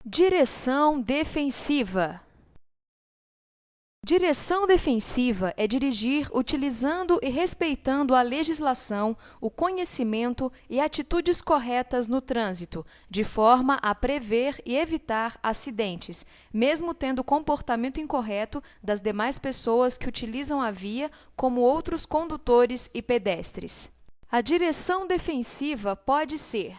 Direção defensiva. Direção defensiva é dirigir utilizando e respeitando a legislação, o conhecimento e atitudes corretas no trânsito, de forma a prever e evitar acidentes, mesmo tendo comportamento incorreto das demais pessoas que utilizam a via, como outros condutores e pedestres. A direção defensiva pode ser: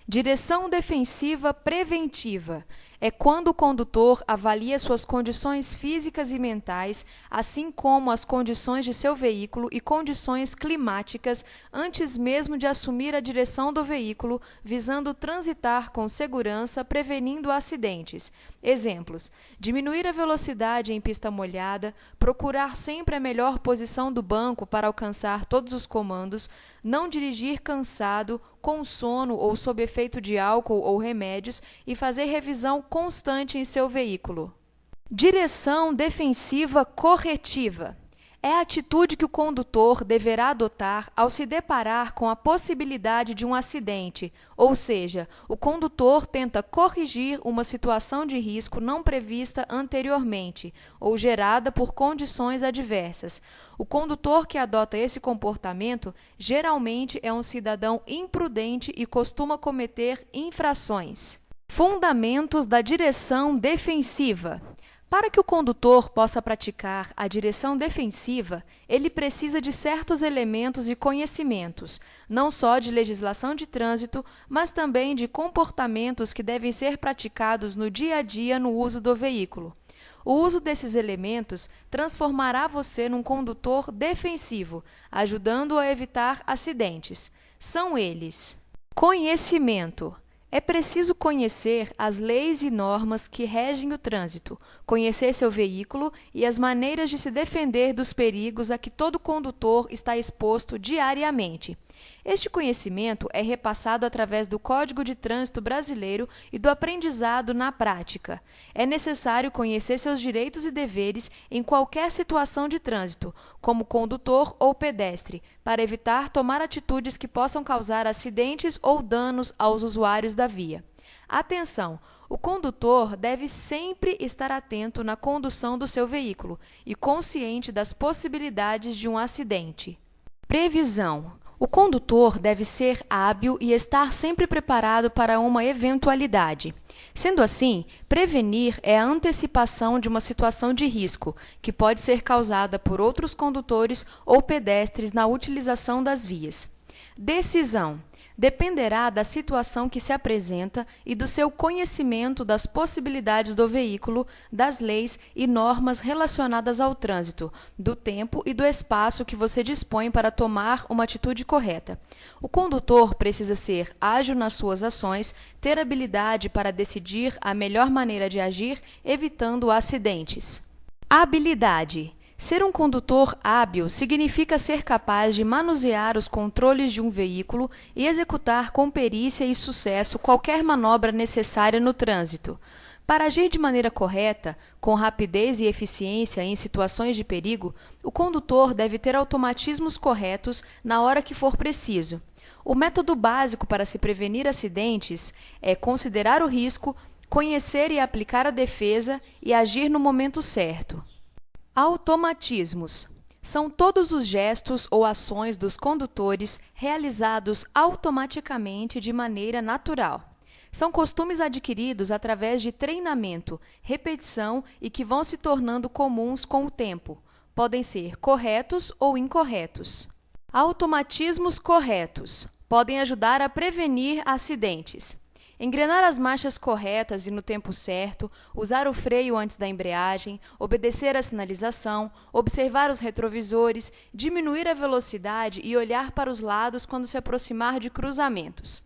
direção defensiva preventiva é quando o condutor avalia suas condições físicas e mentais, assim como as condições de seu veículo e condições climáticas, antes mesmo de assumir a direção do veículo, visando transitar com segurança, prevenindo acidentes. Exemplos: diminuir a velocidade em pista molhada, procurar sempre a melhor posição do banco para alcançar todos os comandos, não dirigir cansado, com sono ou sob efeito de álcool ou remédios e fazer revisão constante em seu veículo. Direção defensiva corretiva é a atitude que o condutor deverá adotar ao se deparar com a possibilidade de um acidente, ou seja, o condutor tenta corrigir uma situação de risco não prevista anteriormente ou gerada por condições adversas. O condutor que adota esse comportamento geralmente é um cidadão imprudente e costuma cometer infrações. Fundamentos da direção defensiva. Para que o condutor possa praticar a direção defensiva, ele precisa de certos elementos e conhecimentos, não só de legislação de trânsito, mas também de comportamentos que devem ser praticados no dia a dia no uso do veículo. O uso desses elementos transformará você num condutor defensivo, ajudando a evitar acidentes. São eles: conhecimento. É preciso conhecer as leis e normas que regem o trânsito, conhecer seu veículo e as maneiras de se defender dos perigos a que todo condutor está exposto diariamente. Este conhecimento é repassado através do Código de Trânsito Brasileiro e do aprendizado na prática. É necessário conhecer seus direitos e deveres em qualquer situação de trânsito, como condutor ou pedestre, para evitar tomar atitudes que possam causar acidentes ou danos aos usuários da via. Atenção! O condutor deve sempre estar atento na condução do seu veículo e consciente das possibilidades de um acidente. Previsão. O condutor deve ser hábil e estar sempre preparado para uma eventualidade. Sendo assim, prevenir é a antecipação de uma situação de risco, que pode ser causada por outros condutores ou pedestres na utilização das vias. Decisão. Dependerá da situação que se apresenta e do seu conhecimento das possibilidades do veículo, das leis e normas relacionadas ao trânsito, do tempo e do espaço que você dispõe para tomar uma atitude correta. O condutor precisa ser ágil nas suas ações, ter habilidade para decidir a melhor maneira de agir, evitando acidentes. Habilidade. Ser um condutor hábil significa ser capaz de manusear os controles de um veículo e executar com perícia e sucesso qualquer manobra necessária no trânsito. Para agir de maneira correta, com rapidez e eficiência em situações de perigo, o condutor deve ter automatismos corretos na hora que for preciso. O método básico para se prevenir acidentes é considerar o risco, conhecer e aplicar a defesa e agir no momento certo. Automatismos. São todos os gestos ou ações dos condutores realizados automaticamente de maneira natural. São costumes adquiridos através de treinamento, repetição e que vão se tornando comuns com o tempo. Podem ser corretos ou incorretos. Automatismos corretos podem ajudar a prevenir acidentes. Engrenar as marchas corretas e no tempo certo, usar o freio antes da embreagem, obedecer à sinalização, observar os retrovisores, diminuir a velocidade e olhar para os lados quando se aproximar de cruzamentos.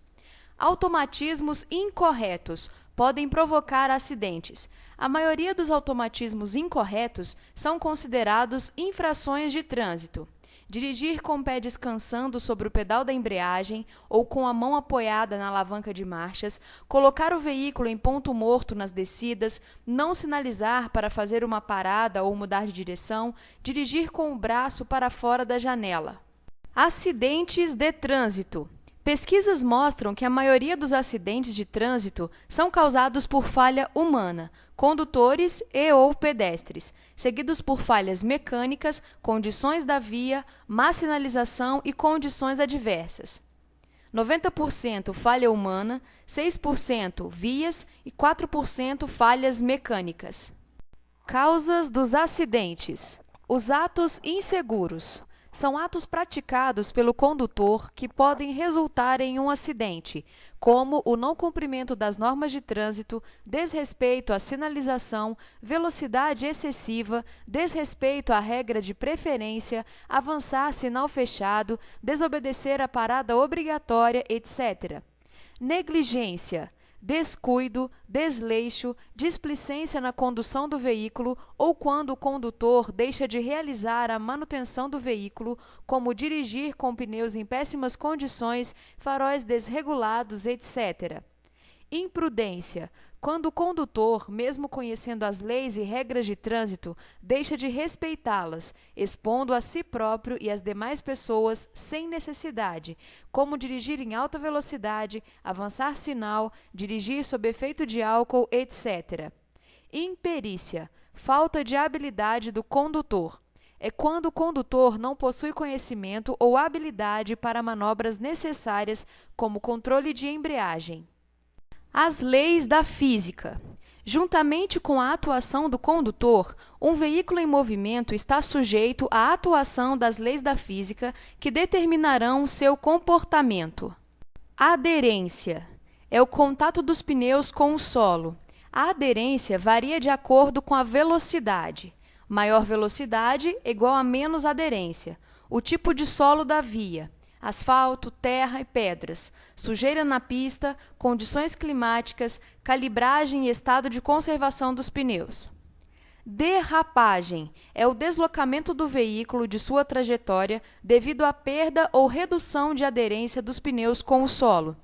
Automatismos incorretos podem provocar acidentes. A maioria dos automatismos incorretos são considerados infrações de trânsito. Dirigir com o pé descansando sobre o pedal da embreagem ou com a mão apoiada na alavanca de marchas, colocar o veículo em ponto morto nas descidas, não sinalizar para fazer uma parada ou mudar de direção, dirigir com o braço para fora da janela. Acidentes de trânsito. Pesquisas mostram que a maioria dos acidentes de trânsito são causados por falha humana, condutores e/ou pedestres, seguidos por falhas mecânicas, condições da via, má sinalização e condições adversas. 90% falha humana, 6% vias e 4% falhas mecânicas. Causas dos acidentes. Os atos inseguros são atos praticados pelo condutor que podem resultar em um acidente, como o não cumprimento das normas de trânsito, desrespeito à sinalização, velocidade excessiva, desrespeito à regra de preferência, avançar sinal fechado, desobedecer a parada obrigatória, etc. Negligência, descuido, desleixo, displicência na condução do veículo ou quando o condutor deixa de realizar a manutenção do veículo, como dirigir com pneus em péssimas condições, faróis desregulados, etc. Imprudência, quando o condutor, mesmo conhecendo as leis e regras de trânsito, deixa de respeitá-las, expondo a si próprio e as demais pessoas sem necessidade, como dirigir em alta velocidade, avançar sinal, dirigir sob efeito de álcool, etc. Imperícia, falta de habilidade do condutor. É quando o condutor não possui conhecimento ou habilidade para manobras necessárias, como controle de embreagem. As leis da física. Juntamente com a atuação do condutor, um veículo em movimento está sujeito à atuação das leis da física que determinarão seu comportamento. Aderência é o contato dos pneus com o solo. A aderência varia de acordo com a velocidade. Maior velocidade igual a menos aderência. O tipo de solo da via. Asfalto, terra e pedras, sujeira na pista, condições climáticas, calibragem e estado de conservação dos pneus. Derrapagem é o deslocamento do veículo de sua trajetória devido à perda ou redução de aderência dos pneus com o solo.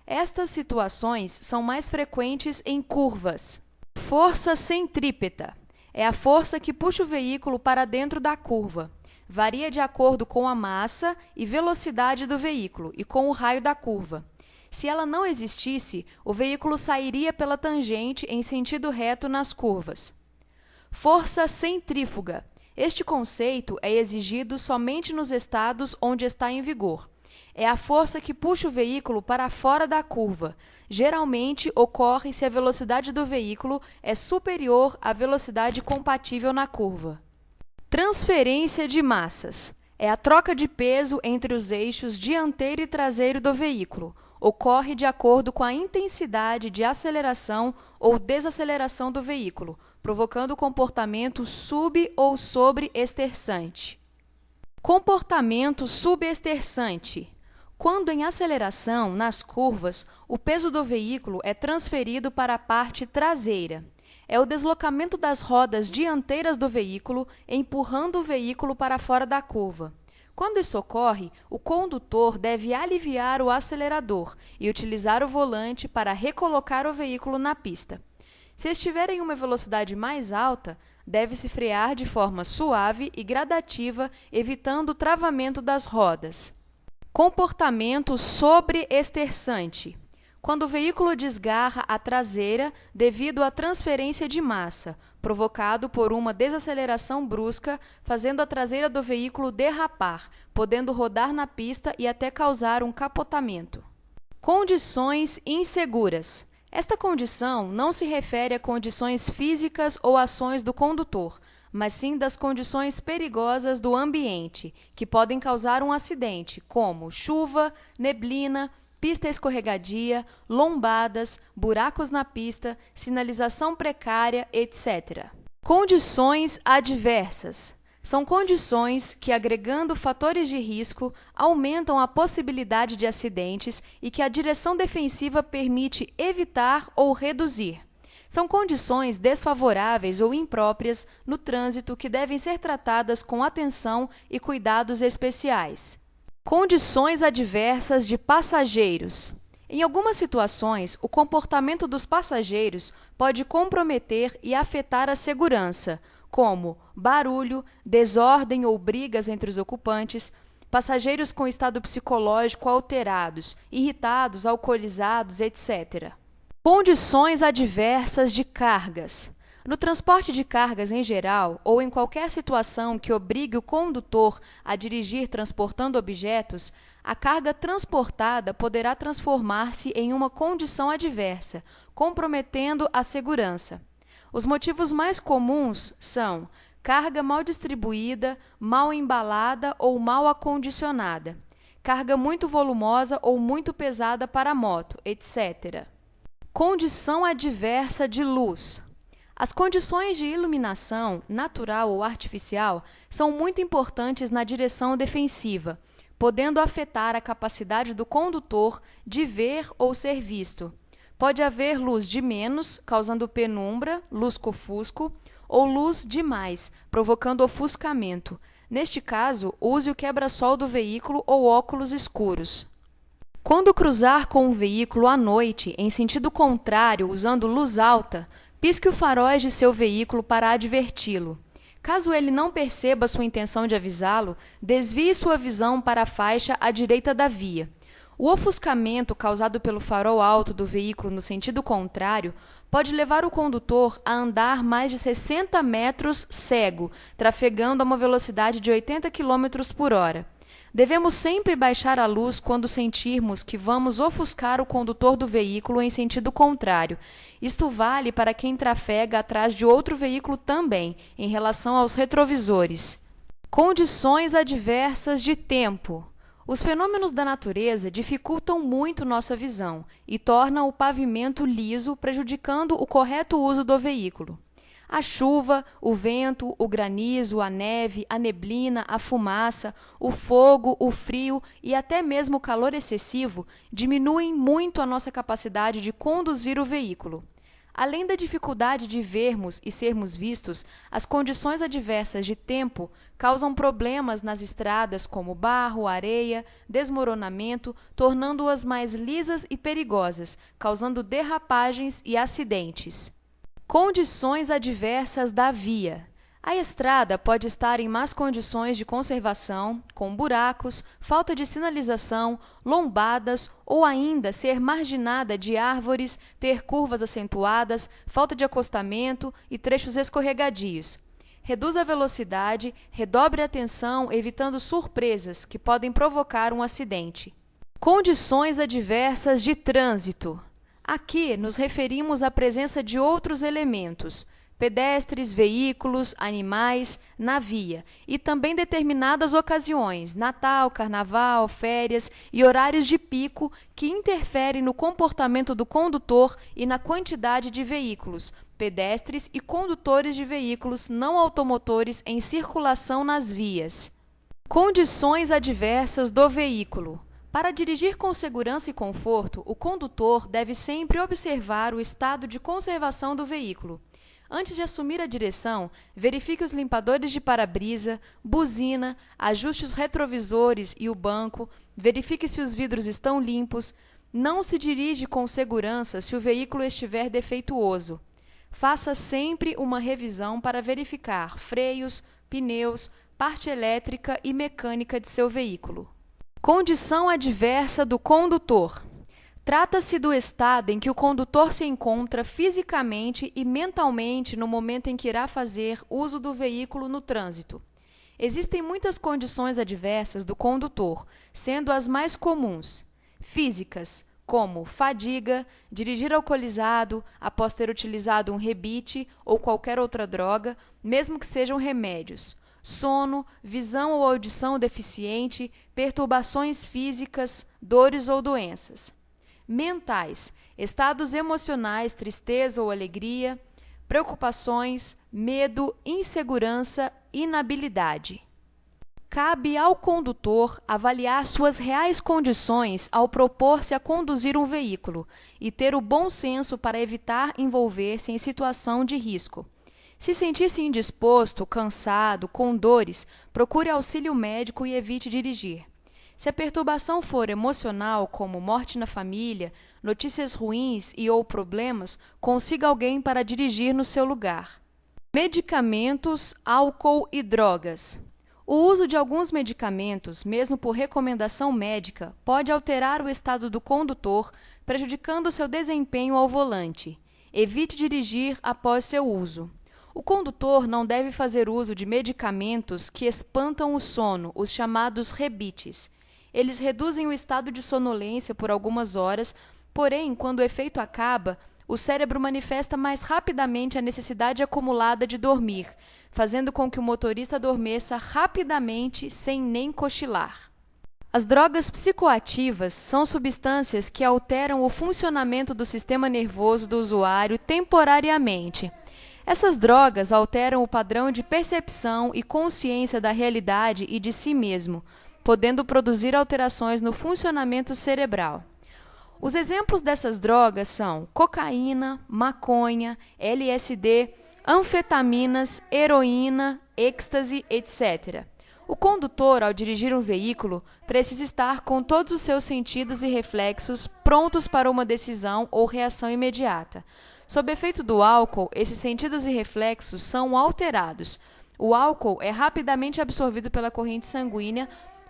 Estas situações são mais frequentes em curvas. Força centrípeta é a força que puxa o veículo para dentro da curva. Varia de acordo com a massa e velocidade do veículo e com o raio da curva. Se ela não existisse, o veículo sairia pela tangente em sentido reto nas curvas. Força centrífuga. Este conceito é exigido somente nos estados onde está em vigor. É a força que puxa o veículo para fora da curva. Geralmente ocorre se a velocidade do veículo é superior à velocidade compatível na curva. Transferência de massas. É a troca de peso entre os eixos dianteiro e traseiro do veículo. Ocorre de acordo com a intensidade de aceleração ou desaceleração do veículo, provocando comportamento sub- ou sobre-esterçante. Comportamento subesterçante. Quando em aceleração, nas curvas, o peso do veículo é transferido para a parte traseira. É o deslocamento das rodas dianteiras do veículo, empurrando o veículo para fora da curva. Quando isso ocorre, o condutor deve aliviar o acelerador e utilizar o volante para recolocar o veículo na pista. Se estiver em uma velocidade mais alta, deve-se frear de forma suave e gradativa, evitando o travamento das rodas. Comportamento sobre-esterçante. Quando o veículo desgarra a traseira devido à transferência de massa, provocado por uma desaceleração brusca, fazendo a traseira do veículo derrapar, podendo rodar na pista e até causar um capotamento. Condições inseguras. Esta condição não se refere a condições físicas ou ações do condutor, mas sim das condições perigosas do ambiente, que podem causar um acidente, como chuva, neblina, pista escorregadia, lombadas, buracos na pista, sinalização precária, etc. Condições adversas. São condições que, agregando fatores de risco, aumentam a possibilidade de acidentes e que a direção defensiva permite evitar ou reduzir. São condições desfavoráveis ou impróprias no trânsito que devem ser tratadas com atenção e cuidados especiais. Condições adversas de passageiros. Em algumas situações, o comportamento dos passageiros pode comprometer e afetar a segurança, como barulho, desordem ou brigas entre os ocupantes, passageiros com estado psicológico alterados, irritados, alcoolizados, etc. Condições adversas de cargas. No transporte de cargas em geral, ou em qualquer situação que obrigue o condutor a dirigir transportando objetos, a carga transportada poderá transformar-se em uma condição adversa, comprometendo a segurança. Os motivos mais comuns são carga mal distribuída, mal embalada ou mal acondicionada, carga muito volumosa ou muito pesada para a moto, etc. Condição adversa de luz. As condições de iluminação, natural ou artificial, são muito importantes na direção defensiva, podendo afetar a capacidade do condutor de ver ou ser visto. Pode haver luz de menos, causando penumbra, lusco-fusco, ou luz demais, provocando ofuscamento. Neste caso, use o quebra-sol do veículo ou óculos escuros. Quando cruzar com um veículo à noite, em sentido contrário, usando luz alta, pisque o faróis de seu veículo para adverti-lo. Caso ele não perceba sua intenção de avisá-lo, desvie sua visão para a faixa à direita da via. O ofuscamento causado pelo farol alto do veículo no sentido contrário pode levar o condutor a andar mais de 60 metros cego, trafegando a uma velocidade de 80 km por hora. Devemos sempre baixar a luz quando sentirmos que vamos ofuscar o condutor do veículo em sentido contrário. Isto vale para quem trafega atrás de outro veículo também, em relação aos retrovisores. Condições adversas de tempo. Os fenômenos da natureza dificultam muito nossa visão e tornam o pavimento liso, prejudicando o correto uso do veículo. A chuva, o vento, o granizo, a neve, a neblina, a fumaça, o fogo, o frio e até mesmo o calor excessivo diminuem muito a nossa capacidade de conduzir o veículo. Além da dificuldade de vermos e sermos vistos, as condições adversas de tempo causam problemas nas estradas como barro, areia, desmoronamento, tornando-as mais lisas e perigosas, causando derrapagens e acidentes. Condições adversas da via. A estrada pode estar em más condições de conservação, com buracos, falta de sinalização, lombadas ou ainda ser marginada de árvores, ter curvas acentuadas, falta de acostamento e trechos escorregadios. Reduza a velocidade, redobre a atenção, evitando surpresas que podem provocar um acidente. Condições adversas de trânsito. Aqui nos referimos à presença de outros elementos, pedestres, veículos, animais, na via, e também determinadas ocasiões, Natal, Carnaval, férias e horários de pico que interferem no comportamento do condutor e na quantidade de veículos, pedestres e condutores de veículos não automotores em circulação nas vias. Condições adversas do veículo. Para dirigir com segurança e conforto, o condutor deve sempre observar o estado de conservação do veículo. Antes de assumir a direção, verifique os limpadores de para-brisa, buzina, ajuste os retrovisores e o banco, verifique se os vidros estão limpos. Não se dirige com segurança se o veículo estiver defeituoso. Faça sempre uma revisão para verificar freios, pneus, parte elétrica e mecânica de seu veículo. Condição adversa do condutor. Trata-se do estado em que o condutor se encontra fisicamente e mentalmente no momento em que irá fazer uso do veículo no trânsito. Existem muitas condições adversas do condutor, sendo as mais comuns: físicas, como fadiga, dirigir alcoolizado após ter utilizado um rebite ou qualquer outra droga, mesmo que sejam remédios; sono, visão ou audição deficiente, perturbações físicas, dores ou doenças. Mentais, estados emocionais, tristeza ou alegria, preocupações, medo, insegurança, inabilidade. Cabe ao condutor avaliar suas reais condições ao propor-se a conduzir um veículo e ter o bom senso para evitar envolver-se em situação de risco. Se sentir-se indisposto, cansado, com dores, procure auxílio médico e evite dirigir. Se a perturbação for emocional, como morte na família, notícias ruins e ou problemas, consiga alguém para dirigir no seu lugar. Medicamentos, álcool e drogas. O uso de alguns medicamentos, mesmo por recomendação médica, pode alterar o estado do condutor, prejudicando seu desempenho ao volante. Evite dirigir após seu uso. O condutor não deve fazer uso de medicamentos que espantam o sono, os chamados rebites. Eles reduzem o estado de sonolência por algumas horas, porém, quando o efeito acaba, o cérebro manifesta mais rapidamente a necessidade acumulada de dormir, fazendo com que o motorista adormeça rapidamente sem nem cochilar. As drogas psicoativas são substâncias que alteram o funcionamento do sistema nervoso do usuário temporariamente. Essas drogas alteram o padrão de percepção e consciência da realidade e de si mesmo, podendo produzir alterações no funcionamento cerebral. Os exemplos dessas drogas são cocaína, maconha, LSD, anfetaminas, heroína, êxtase, etc. O condutor, ao dirigir um veículo, precisa estar com todos os seus sentidos e reflexos prontos para uma decisão ou reação imediata. Sob efeito do álcool, esses sentidos e reflexos são alterados. O álcool é rapidamente absorvido pela corrente sanguínea,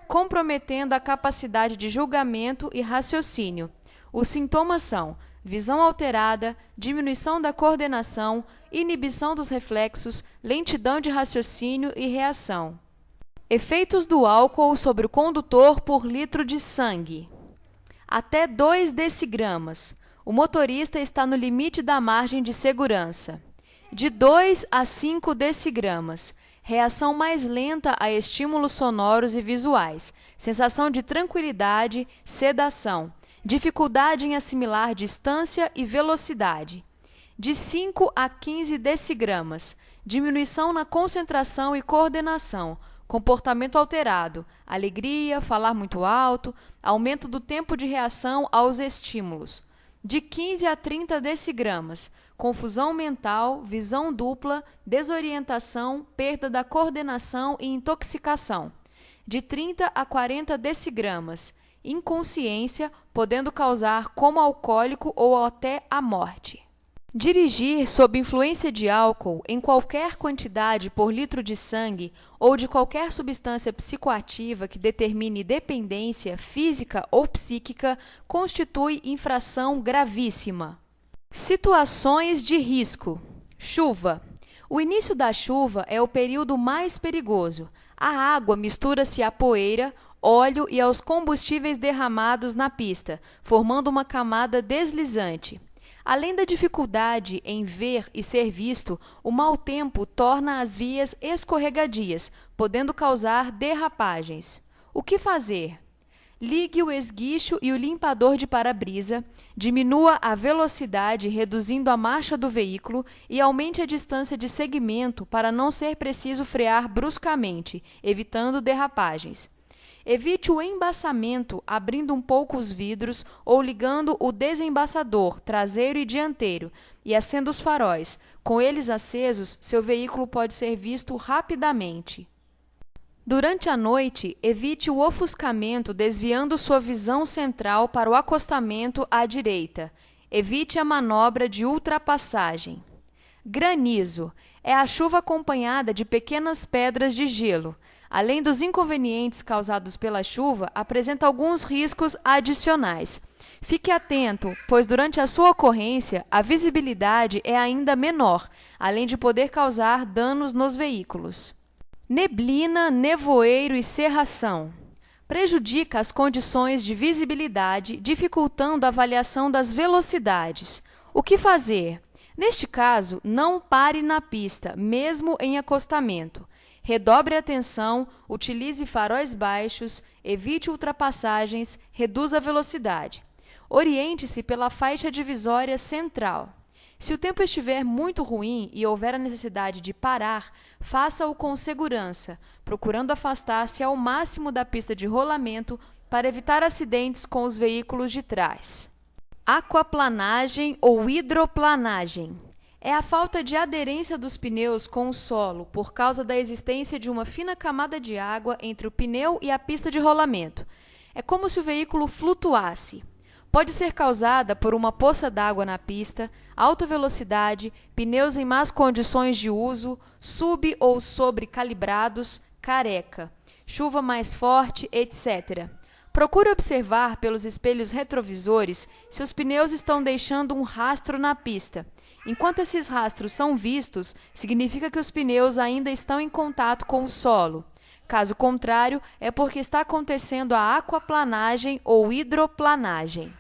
comprometendo a capacidade de julgamento e raciocínio. Os sintomas são visão alterada, diminuição da coordenação, inibição dos reflexos, lentidão de raciocínio e reação. Efeitos do álcool sobre o condutor por litro de sangue. Até 2 decigramas. O motorista está no limite da margem de segurança. De 2 a 5 decigramas. Reação mais lenta a estímulos sonoros e visuais. Sensação de tranquilidade, sedação. Dificuldade em assimilar distância e velocidade. De 5 a 15 decigramas. Diminuição na concentração e coordenação. Comportamento alterado. Alegria, falar muito alto. Aumento do tempo de reação aos estímulos. De 15 a 30 decigramas. Confusão mental, visão dupla, desorientação, perda da coordenação e intoxicação. De 30 a 40 decigramas. Inconsciência, podendo causar coma alcoólico ou até a morte. Dirigir sob influência de álcool em qualquer quantidade por litro de sangue ou de qualquer substância psicoativa que determine dependência física ou psíquica constitui infração gravíssima. Situações de risco. Chuva. O início da chuva é o período mais perigoso. A água mistura-se à poeira, óleo e aos combustíveis derramados na pista, formando uma camada deslizante. Além da dificuldade em ver e ser visto, o mau tempo torna as vias escorregadias, podendo causar derrapagens. O que fazer? Ligue o esguicho e o limpador de para-brisa, diminua a velocidade reduzindo a marcha do veículo e aumente a distância de segmento para não ser preciso frear bruscamente, evitando derrapagens. Evite o embaçamento abrindo um pouco os vidros ou ligando o desembaçador traseiro e dianteiro e acenda os faróis. Com eles acesos, seu veículo pode ser visto rapidamente. Durante a noite, evite o ofuscamento desviando sua visão central para o acostamento à direita. Evite a manobra de ultrapassagem. Granizo é a chuva acompanhada de pequenas pedras de gelo. Além dos inconvenientes causados pela chuva, apresenta alguns riscos adicionais. Fique atento, pois durante a sua ocorrência, a visibilidade é ainda menor, além de poder causar danos nos veículos. Neblina, nevoeiro e cerração. Prejudica as condições de visibilidade, dificultando a avaliação das velocidades. O que fazer? Neste caso, não pare na pista, mesmo em acostamento. Redobre a atenção, utilize faróis baixos, evite ultrapassagens, reduza a velocidade. Oriente-se pela faixa divisória central. Se o tempo estiver muito ruim e houver a necessidade de parar, faça-o com segurança, procurando afastar-se ao máximo da pista de rolamento para evitar acidentes com os veículos de trás. Aquaplanagem ou hidroplanagem. É a falta de aderência dos pneus com o solo por causa da existência de uma fina camada de água entre o pneu e a pista de rolamento. É como se o veículo flutuasse. Pode ser causada por uma poça d'água na pista, alta velocidade, pneus em más condições de uso, sub- ou sobrecalibrados, careca, chuva mais forte, etc. Procure observar pelos espelhos retrovisores se os pneus estão deixando um rastro na pista. Enquanto esses rastros são vistos, significa que os pneus ainda estão em contato com o solo. Caso contrário, é porque está acontecendo a aquaplanagem ou hidroplanagem.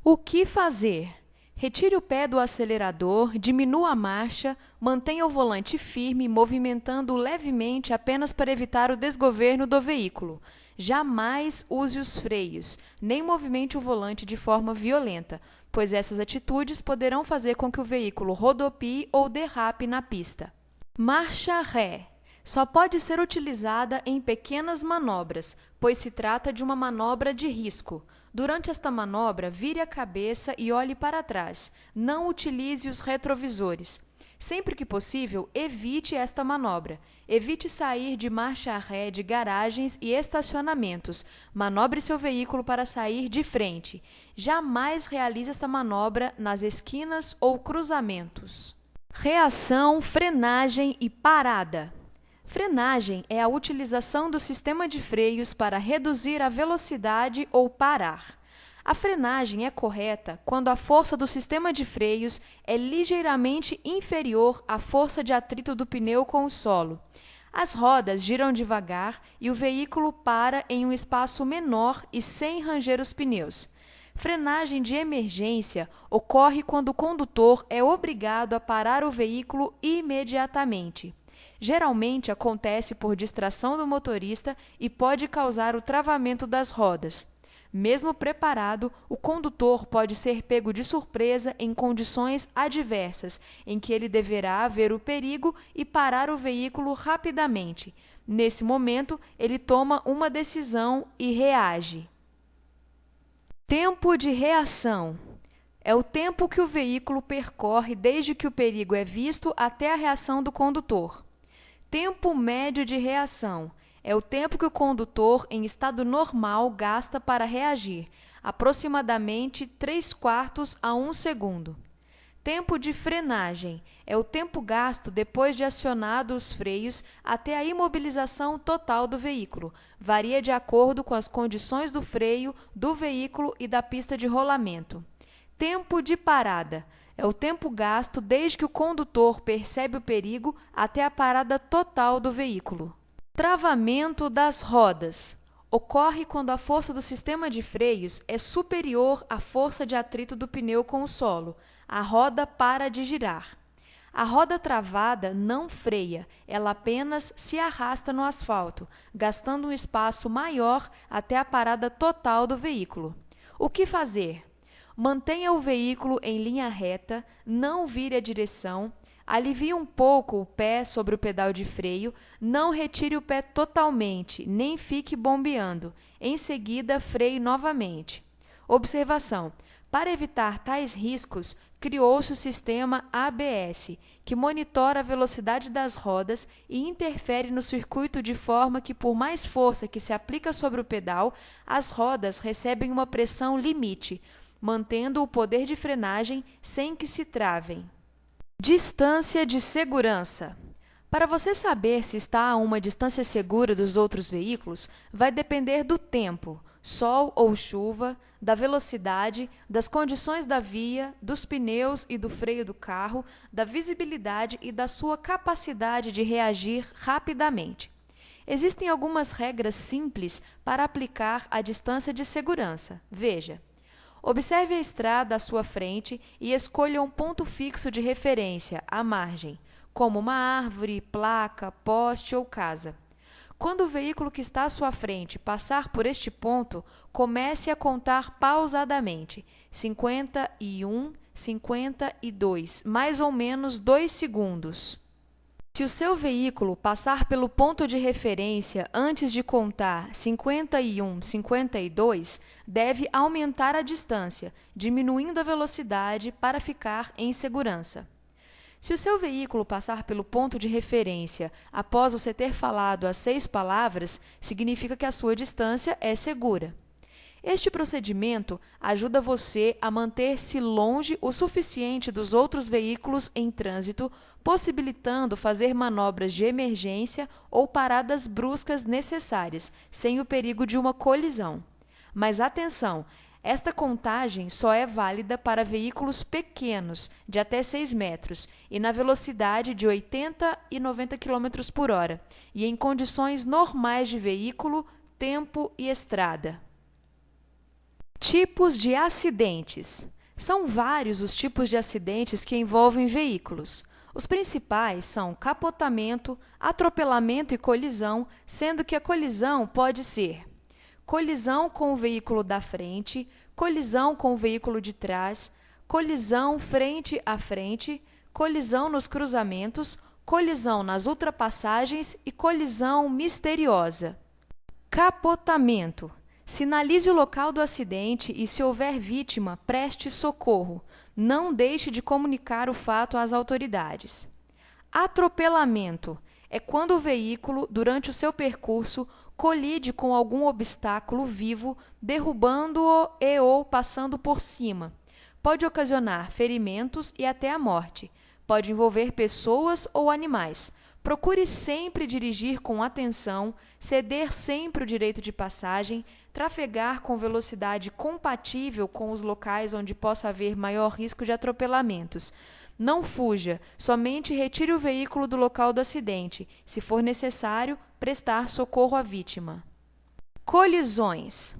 O que fazer? Retire o pé do acelerador, diminua a marcha, mantenha o volante firme, movimentando-o levemente apenas para evitar o desgoverno do veículo. Jamais use os freios, nem movimente o volante de forma violenta, pois essas atitudes poderão fazer com que o veículo rodopie ou derrape na pista. Marcha ré. Só pode ser utilizada em pequenas manobras, pois se trata de uma manobra de risco. Durante esta manobra, vire a cabeça e olhe para trás. Não utilize os retrovisores. Sempre que possível, evite esta manobra. Evite sair de marcha ré de garagens e estacionamentos. Manobre seu veículo para sair de frente. Jamais realize esta manobra nas esquinas ou cruzamentos. Reação, frenagem e parada. Frenagem é a utilização do sistema de freios para reduzir a velocidade ou parar. A frenagem é correta quando a força do sistema de freios é ligeiramente inferior à força de atrito do pneu com o solo. As rodas giram devagar e o veículo para em um espaço menor e sem ranger os pneus. Frenagem de emergência ocorre quando o condutor é obrigado a parar o veículo imediatamente. Geralmente acontece por distração do motorista e pode causar o travamento das rodas. Mesmo preparado, o condutor pode ser pego de surpresa em condições adversas, em que ele deverá ver o perigo e parar o veículo rapidamente. Nesse momento, ele toma uma decisão e reage. Tempo de reação. É o tempo que o veículo percorre desde que o perigo é visto até a reação do condutor. Tempo médio de reação. É o tempo que o condutor, em estado normal, gasta para reagir, aproximadamente 3/4 a 1 segundo. Tempo de frenagem. É o tempo gasto depois de acionado os freios até a imobilização total do veículo. Varia de acordo com as condições do freio, do veículo e da pista de rolamento. Tempo de parada. É o tempo gasto desde que o condutor percebe o perigo até a parada total do veículo. Travamento das rodas. Ocorre quando a força do sistema de freios é superior à força de atrito do pneu com o solo. A roda para de girar. A roda travada não freia, ela apenas se arrasta no asfalto, gastando um espaço maior até a parada total do veículo. O que fazer? Mantenha o veículo em linha reta, não vire a direção, alivie um pouco o pé sobre o pedal de freio, não retire o pé totalmente, nem fique bombeando. Em seguida, freie novamente. Observação: para evitar tais riscos, criou-se o sistema ABS, que monitora a velocidade das rodas e interfere no circuito de forma que, por mais força que se aplica sobre o pedal, as rodas recebem uma pressão limite, mantendo o poder de frenagem sem que se travem. Distância de segurança. Para você saber se está a uma distância segura dos outros veículos, vai depender do tempo, sol ou chuva, da velocidade, das condições da via, dos pneus e do freio do carro, da visibilidade e da sua capacidade de reagir rapidamente. Existem algumas regras simples para aplicar a distância de segurança. Veja. Observe a estrada à sua frente e escolha um ponto fixo de referência, à margem, como uma árvore, placa, poste ou casa. Quando o veículo que está à sua frente passar por este ponto, comece a contar pausadamente, 51, 52, mais ou menos 2 segundos. Se o seu veículo passar pelo ponto de referência antes de contar 51, 52, deve aumentar a distância, diminuindo a velocidade para ficar em segurança. Se o seu veículo passar pelo ponto de referência após você ter falado as 6 palavras, significa que a sua distância é segura. Este procedimento ajuda você a manter-se longe o suficiente dos outros veículos em trânsito, possibilitando fazer manobras de emergência ou paradas bruscas necessárias, sem o perigo de uma colisão. Mas atenção! Esta contagem só é válida para veículos pequenos, de até 6 metros, e na velocidade de 80 e 90 km por hora, e em condições normais de veículo, tempo e estrada. Tipos de acidentes. São vários os tipos de acidentes que envolvem veículos. Os principais são capotamento, atropelamento e colisão, sendo que a colisão pode ser colisão com o veículo da frente, colisão com o veículo de trás, colisão frente a frente, colisão nos cruzamentos, colisão nas ultrapassagens e colisão misteriosa. Capotamento. Sinalize o local do acidente e, se houver vítima, preste socorro. Não deixe de comunicar o fato às autoridades. Atropelamento. É quando o veículo, durante o seu percurso, colide com algum obstáculo vivo, derrubando-o ou passando por cima. Pode ocasionar ferimentos e até a morte. Pode envolver pessoas ou animais. Procure sempre dirigir com atenção, ceder sempre o direito de passagem, trafegar com velocidade compatível com os locais onde possa haver maior risco de atropelamentos. Não fuja, somente retire o veículo do local do acidente. Se for necessário, prestar socorro à vítima. Colisões.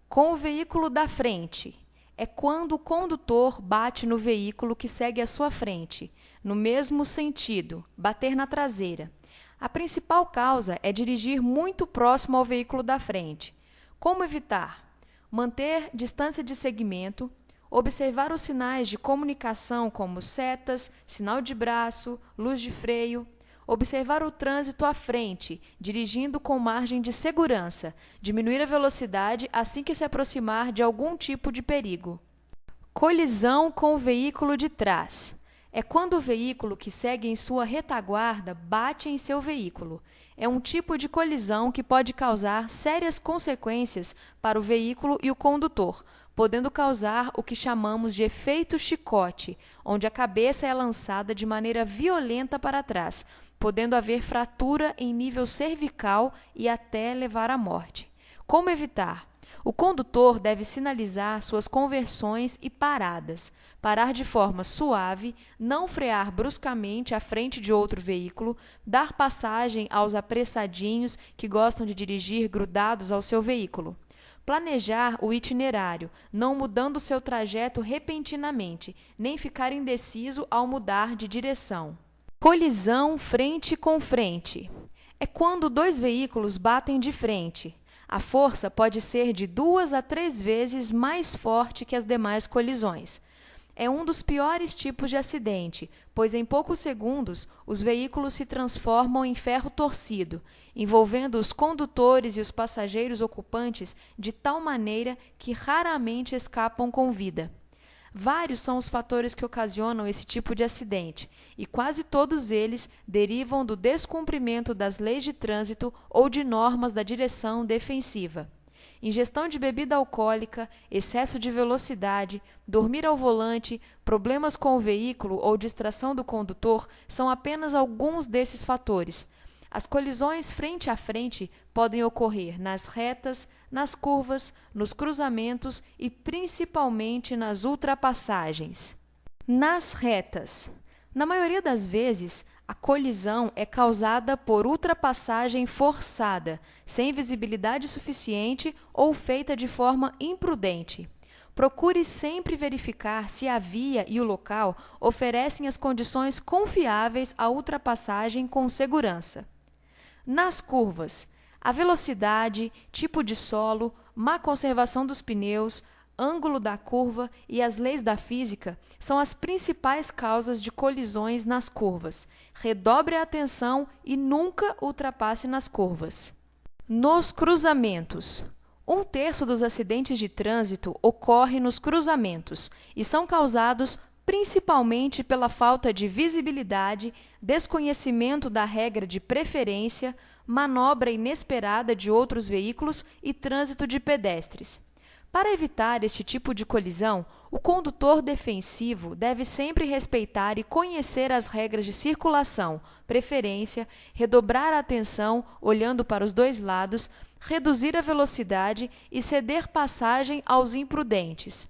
Com o veículo da frente. É quando o condutor bate no veículo que segue à sua frente, no mesmo sentido, bater na traseira. A principal causa é dirigir muito próximo ao veículo da frente. Como evitar? Manter distância de segmento, observar os sinais de comunicação como setas, sinal de braço, luz de freio, observar o trânsito à frente, dirigindo com margem de segurança, diminuir a velocidade assim que se aproximar de algum tipo de perigo. Colisão com o veículo de trás. É quando o veículo que segue em sua retaguarda bate em seu veículo. É um tipo de colisão que pode causar sérias consequências para o veículo e o condutor, podendo causar o que chamamos de efeito chicote, onde a cabeça é lançada de maneira violenta para trás, podendo haver fratura em nível cervical e até levar à morte. Como evitar? O condutor deve sinalizar suas conversões e paradas, parar de forma suave, não frear bruscamente à frente de outro veículo, dar passagem aos apressadinhos que gostam de dirigir grudados ao seu veículo. Planejar o itinerário, não mudando seu trajeto repentinamente, nem ficar indeciso ao mudar de direção. Colisão frente com frente. É quando dois veículos batem de frente. A força pode ser de 2 a 3 vezes mais forte que as demais colisões. É um dos piores tipos de acidente, pois em poucos segundos os veículos se transformam em ferro torcido, envolvendo os condutores e os passageiros ocupantes de tal maneira que raramente escapam com vida. Vários são os fatores que ocasionam esse tipo de acidente, e quase todos eles derivam do descumprimento das leis de trânsito ou de normas da direção defensiva. Ingestão de bebida alcoólica, excesso de velocidade, dormir ao volante, problemas com o veículo ou distração do condutor são apenas alguns desses fatores. As colisões frente a frente podem ocorrer nas retas, nas curvas, nos cruzamentos e principalmente nas ultrapassagens. Nas retas. Na maioria das vezes, a colisão é causada por ultrapassagem forçada, sem visibilidade suficiente ou feita de forma imprudente. Procure sempre verificar se a via e o local oferecem as condições confiáveis à ultrapassagem com segurança. Nas curvas, a velocidade, tipo de solo, má conservação dos pneus, ângulo da curva e as leis da física são as principais causas de colisões nas curvas. Redobre a atenção e nunca ultrapasse nas curvas. Nos cruzamentos. 1/3 dos acidentes de trânsito ocorre nos cruzamentos e são causados principalmente pela falta de visibilidade, desconhecimento da regra de preferência, manobra inesperada de outros veículos e trânsito de pedestres. Para evitar este tipo de colisão, o condutor defensivo deve sempre respeitar e conhecer as regras de circulação, preferência, redobrar a atenção olhando para os dois lados, reduzir a velocidade e ceder passagem aos imprudentes.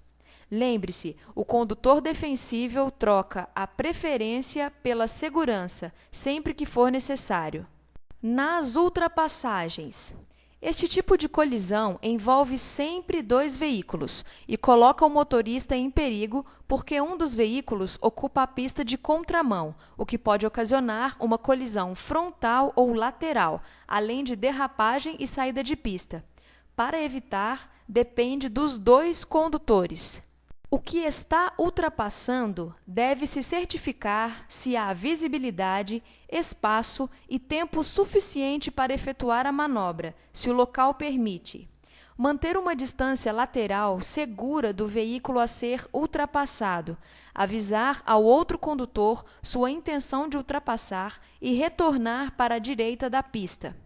Lembre-se, o condutor defensivo troca a preferência pela segurança, sempre que for necessário. Nas ultrapassagens. Este tipo de colisão envolve sempre dois veículos e coloca o motorista em perigo porque um dos veículos ocupa a pista de contramão, o que pode ocasionar uma colisão frontal ou lateral, além de derrapagem e saída de pista. Para evitar, depende dos dois condutores. O que está ultrapassando deve se certificar se há visibilidade, espaço e tempo suficiente para efetuar a manobra, se o local permite. Manter uma distância lateral segura do veículo a ser ultrapassado, avisar ao outro condutor sua intenção de ultrapassar e retornar para a direita da pista.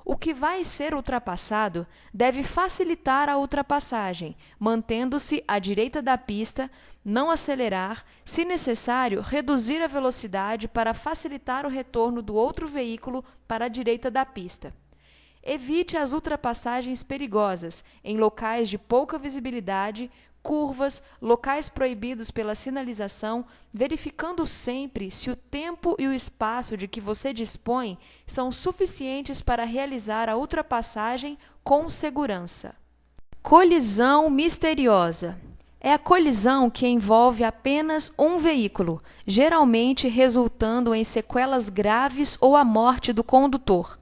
O que vai ser ultrapassado deve facilitar a ultrapassagem, mantendo-se à direita da pista, não acelerar, se necessário, reduzir a velocidade para facilitar o retorno do outro veículo para a direita da pista. Evite as ultrapassagens perigosas em locais de pouca visibilidade, curvas, locais proibidos pela sinalização, verificando sempre se o tempo e o espaço de que você dispõe são suficientes para realizar a ultrapassagem com segurança. Colisão misteriosa. É a colisão que envolve apenas um veículo, geralmente resultando em sequelas graves ou a morte do condutor.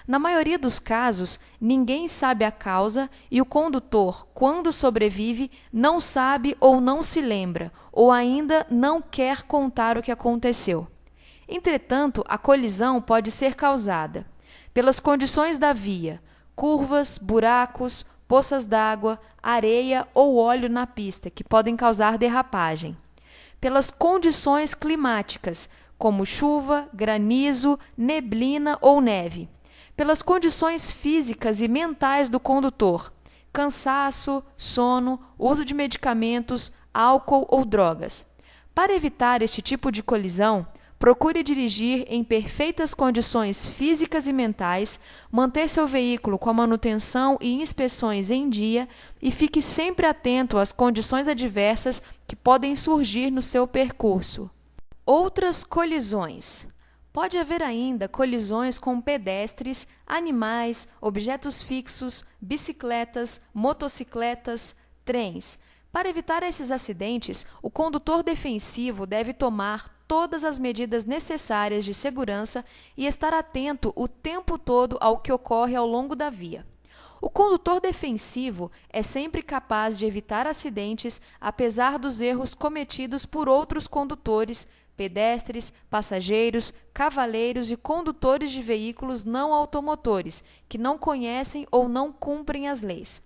Na maioria dos casos, ninguém sabe a causa e o condutor, quando sobrevive, não sabe ou não se lembra, ou ainda não quer contar o que aconteceu. Entretanto, a colisão pode ser causada pelas condições da via, curvas, buracos, poças d'água, areia ou óleo na pista, que podem causar derrapagem. Pelas condições climáticas, como chuva, granizo, neblina ou neve. Pelas condições físicas e mentais do condutor, cansaço, sono, uso de medicamentos, álcool ou drogas. Para evitar este tipo de colisão, procure dirigir em perfeitas condições físicas e mentais, manter seu veículo com a manutenção e inspeções em dia e fique sempre atento às condições adversas que podem surgir no seu percurso. Outras colisões. Pode haver ainda colisões com pedestres, animais, objetos fixos, bicicletas, motocicletas, trens. Para evitar esses acidentes, o condutor defensivo deve tomar todas as medidas necessárias de segurança e estar atento o tempo todo ao que ocorre ao longo da via. O condutor defensivo é sempre capaz de evitar acidentes, apesar dos erros cometidos por outros condutores, pedestres, passageiros, cavaleiros e condutores de veículos não automotores, que não conhecem ou não cumprem as leis.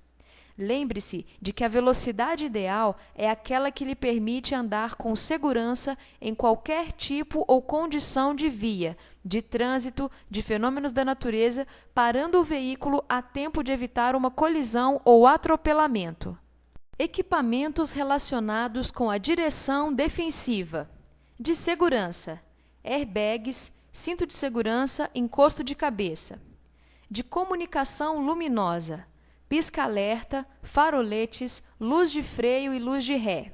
Lembre-se de que a velocidade ideal é aquela que lhe permite andar com segurança em qualquer tipo ou condição de via, de trânsito, de fenômenos da natureza, parando o veículo a tempo de evitar uma colisão ou atropelamento. Equipamentos relacionados com a direção defensiva. De segurança, airbags, cinto de segurança, encosto de cabeça. De comunicação luminosa, pisca-alerta, faroletes, luz de freio e luz de ré.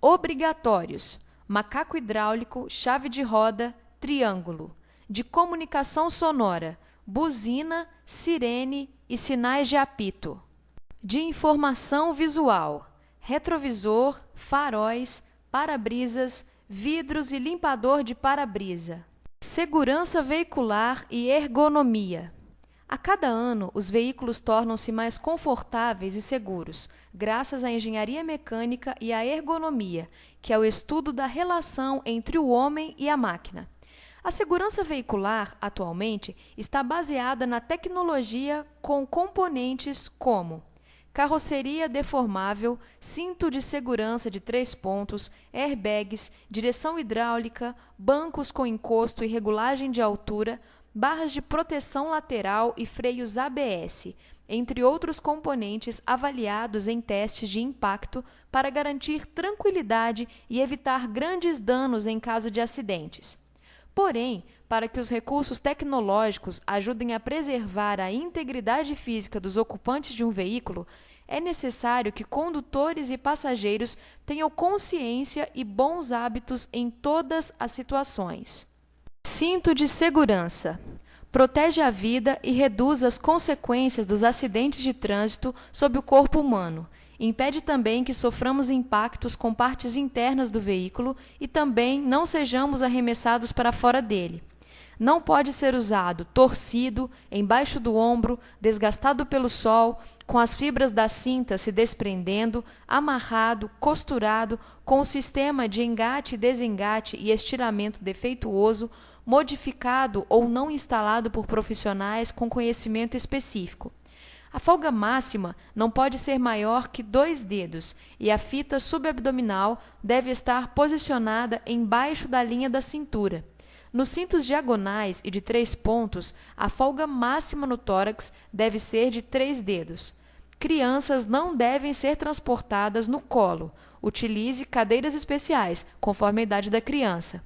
Obrigatórios, macaco hidráulico, chave de roda, triângulo. De comunicação sonora, buzina, sirene e sinais de apito. De informação visual, retrovisor, faróis, para-brisas, vidros e limpador de para-brisa. Segurança veicular e ergonomia. A cada ano, os veículos tornam-se mais confortáveis e seguros, graças à engenharia mecânica e à ergonomia, que é o estudo da relação entre o homem e a máquina. A segurança veicular, atualmente, está baseada na tecnologia com componentes como carroceria deformável, cinto de segurança de 3 pontos, airbags, direção hidráulica, bancos com encosto e regulagem de altura, barras de proteção lateral e freios ABS, entre outros componentes avaliados em testes de impacto para garantir tranquilidade e evitar grandes danos em caso de acidentes. Porém, para que os recursos tecnológicos ajudem a preservar a integridade física dos ocupantes de um veículo, é necessário que condutores e passageiros tenham consciência e bons hábitos em todas as situações. Cinto de segurança. Protege a vida e reduz as consequências dos acidentes de trânsito sobre o corpo humano. Impede também que soframos impactos com partes internas do veículo e também não sejamos arremessados para fora dele. Não pode ser usado torcido, embaixo do ombro, desgastado pelo sol, com as fibras da cinta se desprendendo, amarrado, costurado, com o sistema de engate, desengate e estiramento defeituoso, modificado ou não instalado por profissionais com conhecimento específico. A folga máxima não pode ser maior que 2 dedos e a fita subabdominal deve estar posicionada embaixo da linha da cintura. Nos cintos diagonais e de 3 pontos, a folga máxima no tórax deve ser de 3 dedos. Crianças não devem ser transportadas no colo. Utilize cadeiras especiais, conforme a idade da criança.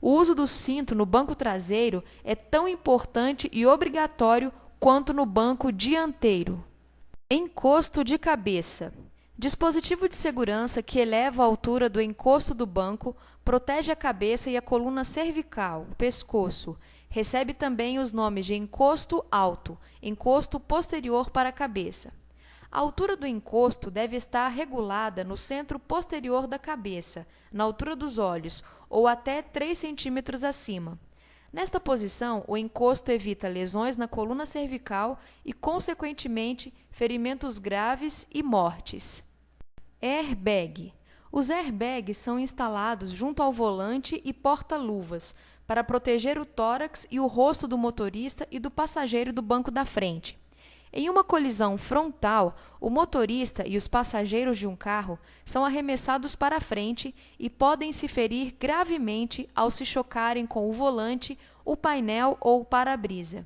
O uso do cinto no banco traseiro é tão importante e obrigatório quanto no banco dianteiro. Encosto de cabeça. Dispositivo de segurança que eleva a altura do encosto do banco, protege a cabeça e a coluna cervical, o pescoço. Recebe também os nomes de encosto alto, encosto posterior para a cabeça. A altura do encosto deve estar regulada no centro posterior da cabeça, na altura dos olhos, ou até 3 centímetros acima. Nesta posição, o encosto evita lesões na coluna cervical e, consequentemente, ferimentos graves e mortes. Airbag. Os airbags são instalados junto ao volante e porta-luvas para proteger o tórax e o rosto do motorista e do passageiro do banco da frente. Em uma colisão frontal, o motorista e os passageiros de um carro são arremessados para a frente e podem se ferir gravemente ao se chocarem com o volante, o painel ou o para-brisa.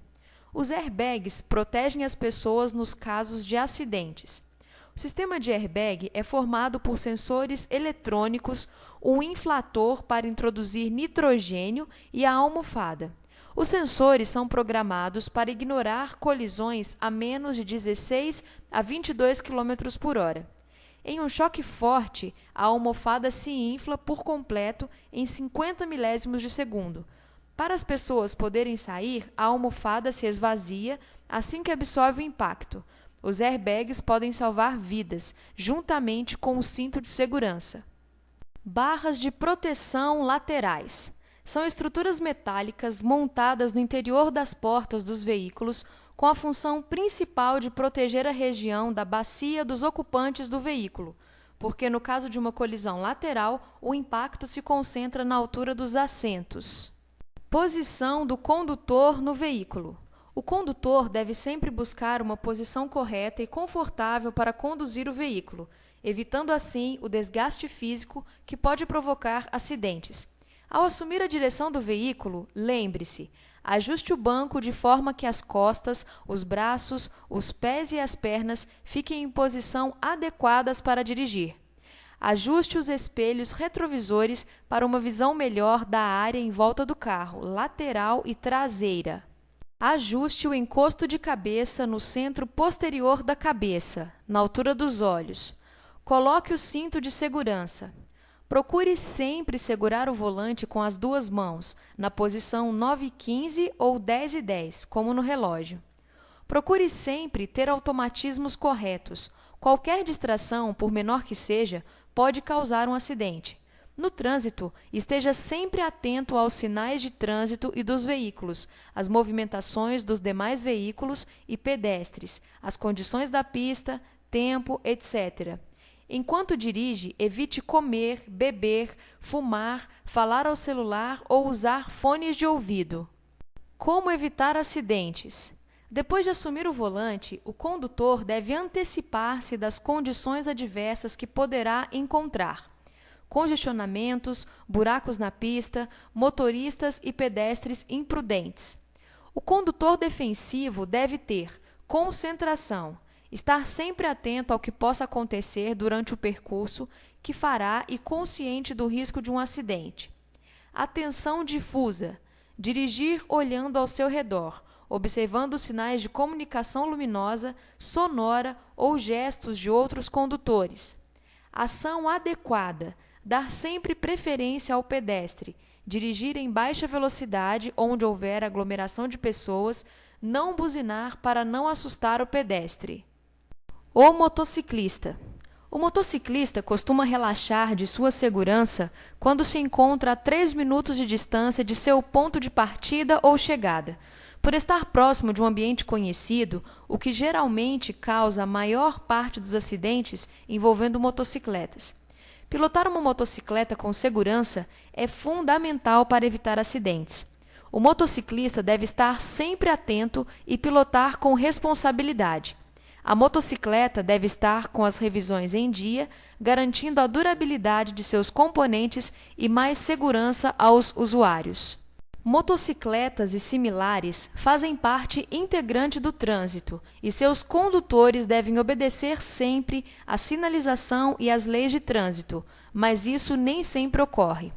Os airbags protegem as pessoas nos casos de acidentes. O sistema de airbag é formado por sensores eletrônicos, um inflator para introduzir nitrogênio e a almofada. Os sensores são programados para ignorar colisões a menos de 16 a 22 km por hora. Em um choque forte, a almofada se infla por completo em 50 milésimos de segundo. Para as pessoas poderem sair, a almofada se esvazia assim que absorve o impacto. Os airbags podem salvar vidas, juntamente com o cinto de segurança. Barras de proteção laterais. São estruturas metálicas montadas no interior das portas dos veículos com a função principal de proteger a região da bacia dos ocupantes do veículo, porque no caso de uma colisão lateral, o impacto se concentra na altura dos assentos. Posição do condutor no veículo. O condutor deve sempre buscar uma posição correta e confortável para conduzir o veículo, evitando assim o desgaste físico que pode provocar acidentes. Ao assumir a direção do veículo, lembre-se, ajuste o banco de forma que as costas, os braços, os pés e as pernas fiquem em posição adequadas para dirigir. Ajuste os espelhos retrovisores para uma visão melhor da área em volta do carro, lateral e traseira. Ajuste o encosto de cabeça no centro posterior da cabeça, na altura dos olhos. Coloque o cinto de segurança. Procure sempre segurar o volante com as 2 mãos, na posição 9:15 ou 10:10, como no relógio. Procure sempre ter automatismos corretos. Qualquer distração, por menor que seja, pode causar um acidente. No trânsito, esteja sempre atento aos sinais de trânsito e dos veículos, às movimentações dos demais veículos e pedestres, às condições da pista, tempo, etc. Enquanto dirige, evite comer, beber, fumar, falar ao celular ou usar fones de ouvido. Como evitar acidentes? Depois de assumir o volante, o condutor deve antecipar-se das condições adversas que poderá encontrar. Congestionamentos, buracos na pista, motoristas e pedestres imprudentes. O condutor defensivo deve ter concentração, Estar sempre atento ao que possa acontecer durante o percurso que fará e consciente do risco de um acidente. Atenção difusa. Dirigir olhando ao seu redor, observando sinais de comunicação luminosa, sonora ou gestos de outros condutores. Ação adequada. Dar sempre preferência ao pedestre. Dirigir em baixa velocidade onde houver aglomeração de pessoas. Não buzinar para não assustar o pedestre. O motociclista. O motociclista costuma relaxar de sua segurança quando se encontra a 3 minutos de distância de seu ponto de partida ou chegada, por estar próximo de um ambiente conhecido, o que geralmente causa a maior parte dos acidentes envolvendo motocicletas. Pilotar uma motocicleta com segurança é fundamental para evitar acidentes. O motociclista deve estar sempre atento e pilotar com responsabilidade. A motocicleta deve estar com as revisões em dia, garantindo a durabilidade de seus componentes e mais segurança aos usuários. Motocicletas e similares fazem parte integrante do trânsito e seus condutores devem obedecer sempre à sinalização e às leis de trânsito, mas isso nem sempre ocorre.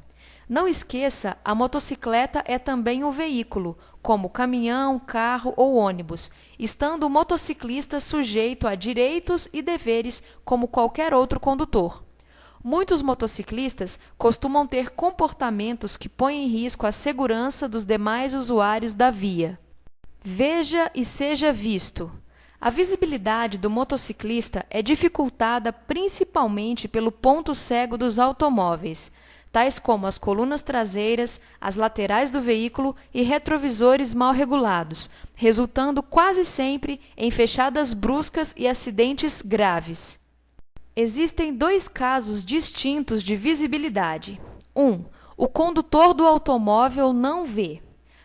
Não esqueça, a motocicleta é também um veículo, como caminhão, carro ou ônibus, estando o motociclista sujeito a direitos e deveres como qualquer outro condutor. Muitos motociclistas costumam ter comportamentos que põem em risco a segurança dos demais usuários da via. Veja e seja visto. A visibilidade do motociclista é dificultada principalmente pelo ponto cego dos automóveis, tais como as colunas traseiras, as laterais do veículo e retrovisores mal regulados, resultando quase sempre em fechadas bruscas e acidentes graves. Existem 2 casos distintos de visibilidade. 1. O condutor do automóvel não vê.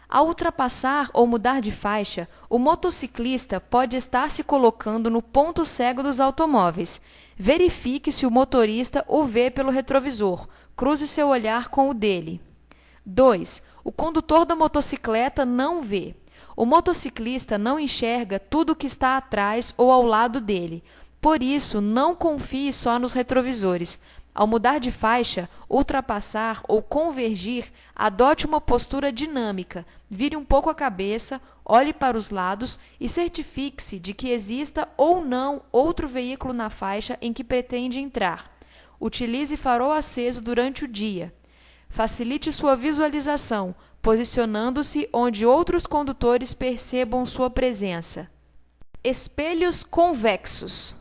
Ao ultrapassar ou mudar de faixa, o motociclista pode estar se colocando no ponto cego dos automóveis. Verifique se o motorista o vê pelo retrovisor. Cruze seu olhar com o dele. 2. O condutor da motocicleta não vê. O motociclista não enxerga tudo o que está atrás ou ao lado dele. Por isso, não confie só nos retrovisores. Ao mudar de faixa, ultrapassar ou convergir, adote uma postura dinâmica, vire um pouco a cabeça, olhe para os lados e certifique-se de que exista ou não outro veículo na faixa em que pretende entrar. Utilize farol aceso durante o dia. Facilite sua visualização, posicionando-se onde outros condutores percebam sua presença. Espelhos convexos.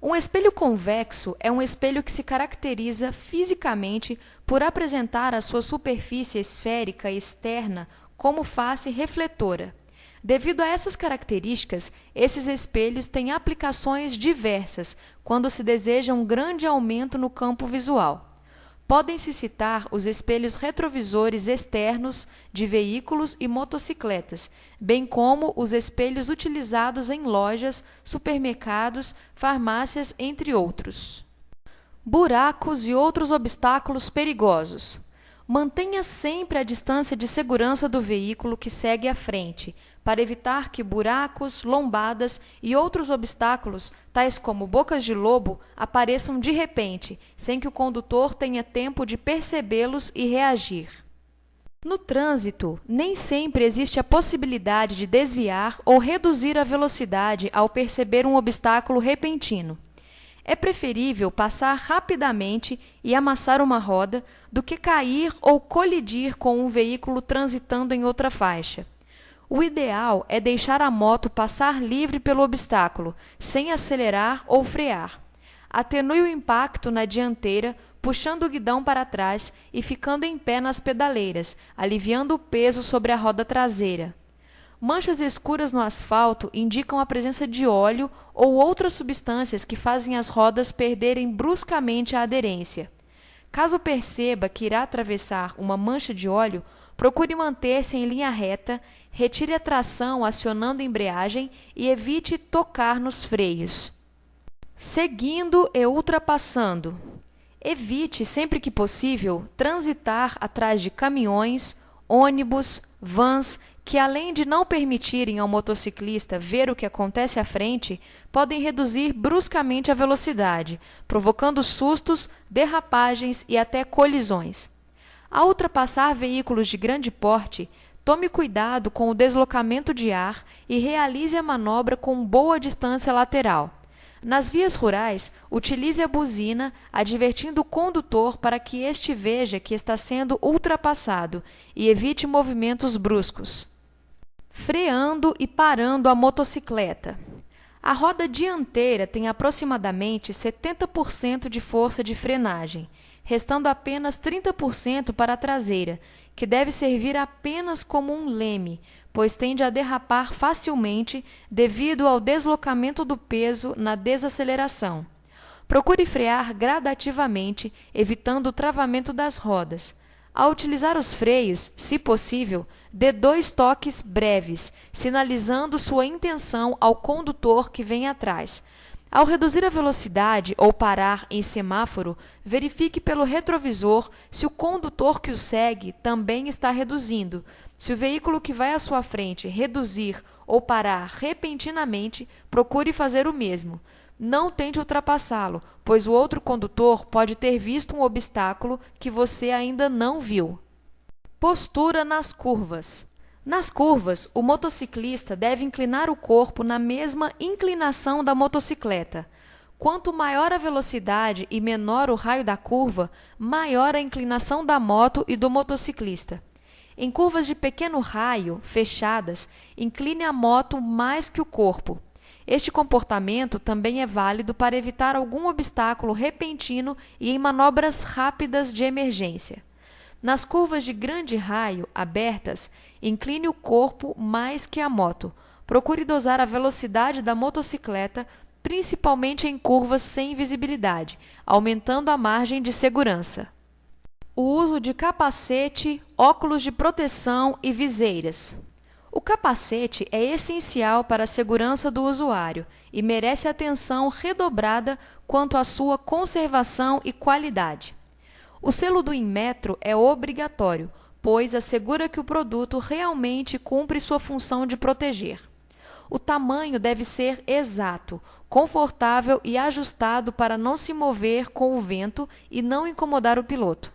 Um espelho convexo é um espelho que se caracteriza fisicamente por apresentar a sua superfície esférica externa como face refletora. Devido a essas características, esses espelhos têm aplicações diversas quando se deseja um grande aumento no campo visual. Podem-se citar os espelhos retrovisores externos de veículos e motocicletas, bem como os espelhos utilizados em lojas, supermercados, farmácias, entre outros. Buracos e outros obstáculos perigosos. Mantenha sempre a distância de segurança do veículo que segue à frente, para evitar que buracos, lombadas e outros obstáculos, tais como bocas de lobo, apareçam de repente, sem que o condutor tenha tempo de percebê-los e reagir. No trânsito, nem sempre existe a possibilidade de desviar ou reduzir a velocidade ao perceber um obstáculo repentino. É preferível passar rapidamente e amassar uma roda do que cair ou colidir com um veículo transitando em outra faixa. O ideal é deixar a moto passar livre pelo obstáculo, sem acelerar ou frear. Atenue o impacto na dianteira, puxando o guidão para trás e ficando em pé nas pedaleiras, aliviando o peso sobre a roda traseira. Manchas escuras no asfalto indicam a presença de óleo ou outras substâncias que fazem as rodas perderem bruscamente a aderência. Caso perceba que irá atravessar uma mancha de óleo, procure manter-se em linha reta, retire a tração acionando a embreagem e evite tocar nos freios. Seguindo e ultrapassando. Evite, sempre que possível, transitar atrás de caminhões, ônibus, vans, que, além de não permitirem ao motociclista ver o que acontece à frente, podem reduzir bruscamente a velocidade, provocando sustos, derrapagens e até colisões. Ao ultrapassar veículos de grande porte, tome cuidado com o deslocamento de ar e realize a manobra com boa distância lateral. Nas vias rurais, utilize a buzina, advertindo o condutor para que este veja que está sendo ultrapassado e evite movimentos bruscos. Freando e parando a motocicleta. A roda dianteira tem aproximadamente 70% de força de frenagem, restando apenas 30% para a traseira, que deve servir apenas como um leme, pois tende a derrapar facilmente devido ao deslocamento do peso na desaceleração. Procure frear gradativamente, evitando o travamento das rodas. Ao utilizar os freios, se possível, dê 2 toques breves, sinalizando sua intenção ao condutor que vem atrás. Ao reduzir a velocidade ou parar em semáforo, verifique pelo retrovisor se o condutor que o segue também está reduzindo. Se o veículo que vai à sua frente reduzir ou parar repentinamente, procure fazer o mesmo. Não tente ultrapassá-lo, pois o outro condutor pode ter visto um obstáculo que você ainda não viu. Postura nas curvas. Nas curvas, o motociclista deve inclinar o corpo na mesma inclinação da motocicleta. Quanto maior a velocidade e menor o raio da curva, maior a inclinação da moto e do motociclista. Em curvas de pequeno raio, fechadas, incline a moto mais que o corpo. Este comportamento também é válido para evitar algum obstáculo repentino e em manobras rápidas de emergência. Nas curvas de grande raio, abertas, incline o corpo mais que a moto. Procure dosar a velocidade da motocicleta, principalmente em curvas sem visibilidade, aumentando a margem de segurança. O uso de capacete, óculos de proteção e viseiras. O capacete é essencial para a segurança do usuário e merece atenção redobrada quanto à sua conservação e qualidade. O selo do Inmetro é obrigatório, pois assegura que o produto realmente cumpre sua função de proteger. O tamanho deve ser exato, confortável e ajustado para não se mover com o vento e não incomodar o piloto.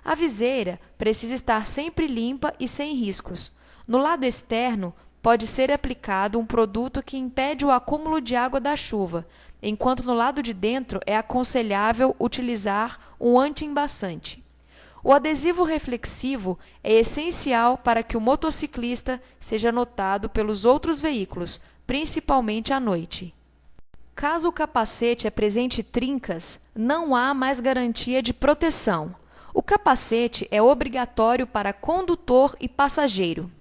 A viseira precisa estar sempre limpa e sem riscos. No lado externo, pode ser aplicado um produto que impede o acúmulo de água da chuva, enquanto no lado de dentro é aconselhável utilizar um anti-embaçante. O adesivo reflexivo é essencial para que o motociclista seja notado pelos outros veículos, principalmente à noite. Caso o capacete apresente trincas, não há mais garantia de proteção. O capacete é obrigatório para condutor e passageiro.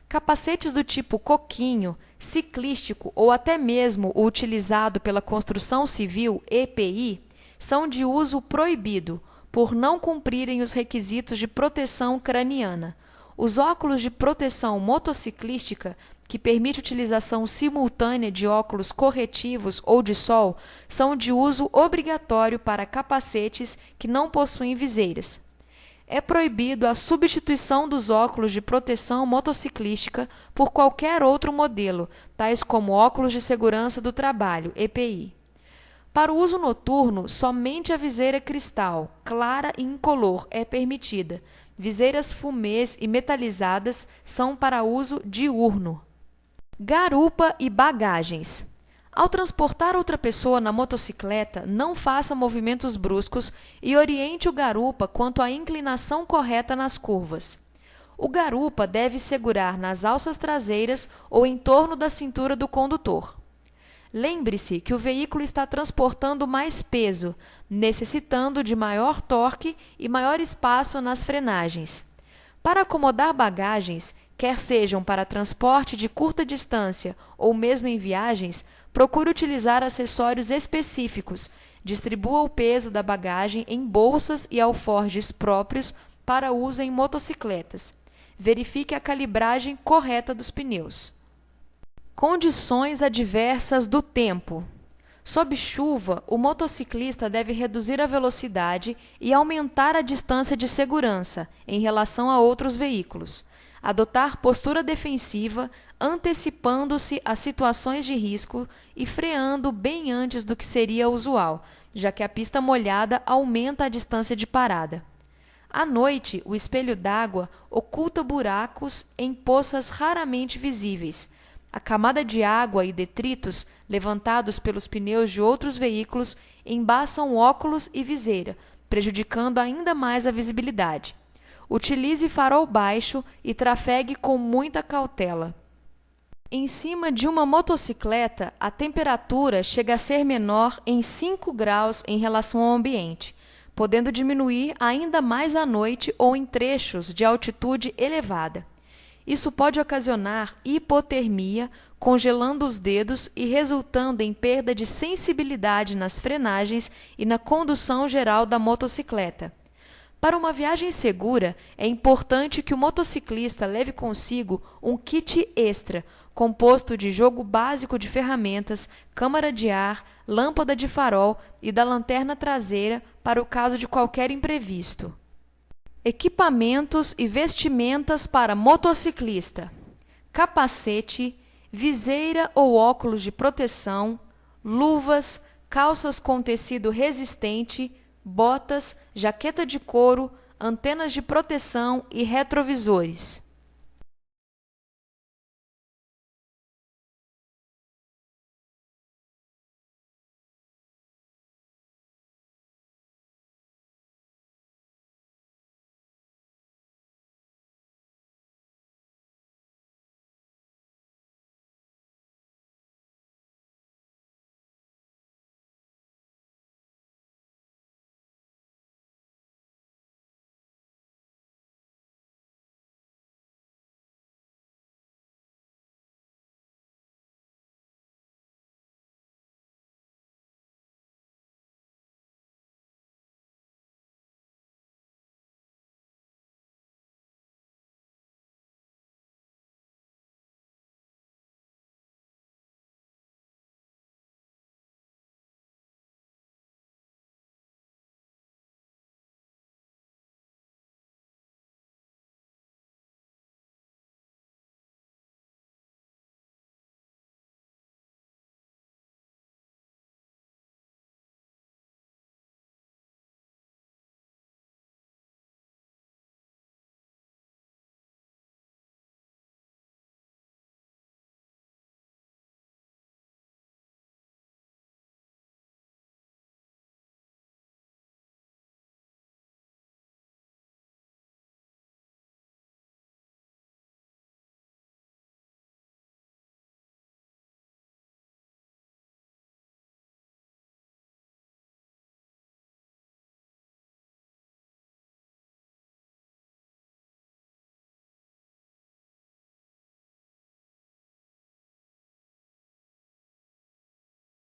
Capacetes do tipo coquinho, ciclístico ou até mesmo o utilizado pela construção civil EPI são de uso proibido, por não cumprirem os requisitos de proteção craniana. Os óculos de proteção motociclística, que permite utilização simultânea de óculos corretivos ou de sol, são de uso obrigatório para capacetes que não possuem viseiras. É proibido a substituição dos óculos de proteção motociclística por qualquer outro modelo, tais como óculos de segurança do trabalho, EPI. Para o uso noturno, somente a viseira cristal, clara e incolor, é permitida. Viseiras fumês e metalizadas são para uso diurno. Garupa e bagagens. Ao transportar outra pessoa na motocicleta, não faça movimentos bruscos e oriente o garupa quanto à inclinação correta nas curvas. O garupa deve segurar nas alças traseiras ou em torno da cintura do condutor. Lembre-se que o veículo está transportando mais peso, necessitando de maior torque e maior espaço nas frenagens. Para acomodar bagagens, quer sejam para transporte de curta distância ou mesmo em viagens, procure utilizar acessórios específicos. Distribua o peso da bagagem em bolsas e alforjes próprios para uso em motocicletas. Verifique a calibragem correta dos pneus. Condições adversas do tempo. Sob chuva, o motociclista deve reduzir a velocidade e aumentar a distância de segurança em relação a outros veículos. adotar postura defensiva, antecipando-se a situações de risco e freando bem antes do que seria usual, já que a pista molhada aumenta a distância de parada. À noite, o espelho d'água oculta buracos em poças raramente visíveis. A camada de água e detritos levantados pelos pneus de outros veículos embaçam óculos e viseira, prejudicando ainda mais a visibilidade. Utilize farol baixo e trafegue com muita cautela. Em cima de uma motocicleta, a temperatura chega a ser menor em 5 graus em relação ao ambiente, podendo diminuir ainda mais à noite ou em trechos de altitude elevada. Isso pode ocasionar hipotermia, congelando os dedos e resultando em perda de sensibilidade nas frenagens e na condução geral da motocicleta. Para uma viagem segura, é importante que o motociclista leve consigo um kit extra, composto de jogo básico de ferramentas, câmara de ar, lâmpada de farol e da lanterna traseira para o caso de qualquer imprevisto. Equipamentos e vestimentas para motociclista: capacete, viseira ou óculos de proteção, luvas, calças com tecido resistente, botas, jaqueta de couro, antenas de proteção e retrovisores.